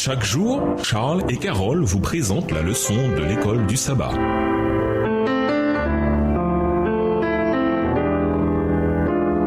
Chaque jour, Charles et Carole vous présentent la leçon de l'école du sabbat.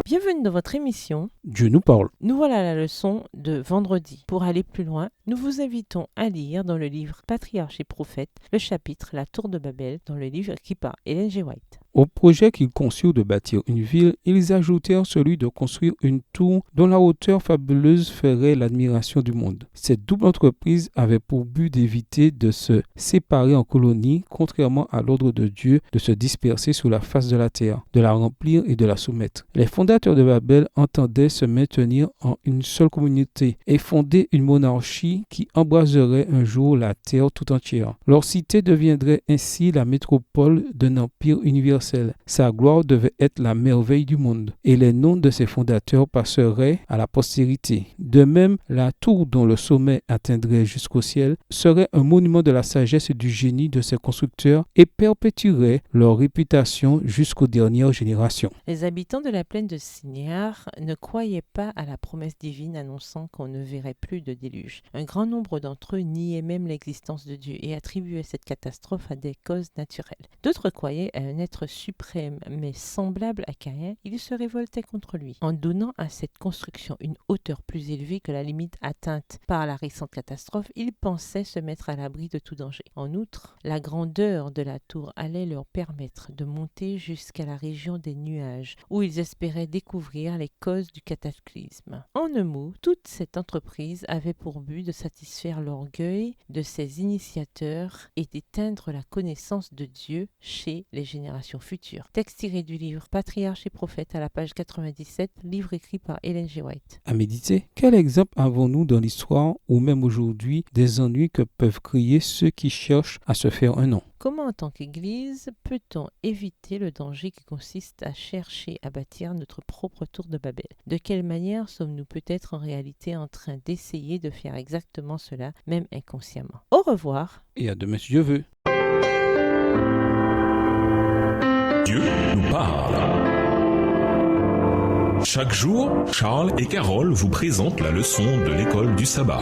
Bienvenue dans votre émission Dieu nous parle. Nous voilà à la leçon de vendredi. Pour aller plus loin, nous vous invitons à lire dans le livre Patriarches et Prophètes le chapitre La Tour de Babel dans le livre écrit par Ellen G. White. Au projet qu'ils conçurent de bâtir une ville, ils ajoutèrent celui de construire une tour dont la hauteur fabuleuse ferait l'admiration du monde. Cette double entreprise avait pour but d'éviter de se séparer en colonies, contrairement à l'ordre de Dieu de se disperser sur la face de la terre, de la remplir et de la soumettre. Les fondateurs de Babel entendaient se maintenir en une seule communauté et fonder une monarchie qui embraserait un jour la terre tout entière. Leur cité deviendrait ainsi la métropole d'un empire universel. Sa gloire devait être la merveille du monde, et les noms de ses fondateurs passeraient à la postérité. De même, la tour dont le sommet atteindrait jusqu'au ciel serait un monument de la sagesse et du génie de ses constructeurs et perpétuerait leur réputation jusqu'aux dernières générations. Les habitants de la plaine de Sinéar ne croyaient pas à la promesse divine annonçant qu'on ne verrait plus de déluge. Un grand nombre d'entre eux niaient même l'existence de Dieu et attribuaient cette catastrophe à des causes naturelles. D'autres croyaient à un être suprême mais semblable à Caïn, ils se révoltaient contre lui en donnant à cette construction une hauteur plus élevée que la limite atteinte par la récente catastrophe. Ils pensaient se mettre à l'abri de tout danger. En outre, la grandeur de la tour allait leur permettre de monter jusqu'à la région des nuages où ils espéraient découvrir les causes du cataclysme. En un mot, toute cette entreprise avait pour but de satisfaire l'orgueil de ses initiateurs et d'éteindre la connaissance de Dieu chez les générations futures. Texte tiré du livre Patriarches et Prophètes à la page 97, livre écrit par Ellen G. White. À méditer, quel exemple avons-nous dans l'histoire ou même aujourd'hui des ennuis que peuvent créer ceux qui cherchent à se faire un nom? Comment en tant qu'Église peut-on éviter le danger qui consiste à chercher à bâtir notre propre tour de Babel? De quelle manière sommes-nous peut-être en réalité en train d'essayer de faire exactement cela, même inconsciemment? Au revoir. Et à demain si Dieu veut. Dieu nous parle. Chaque jour, Charles et Carole vous présentent la leçon de l'école du sabbat.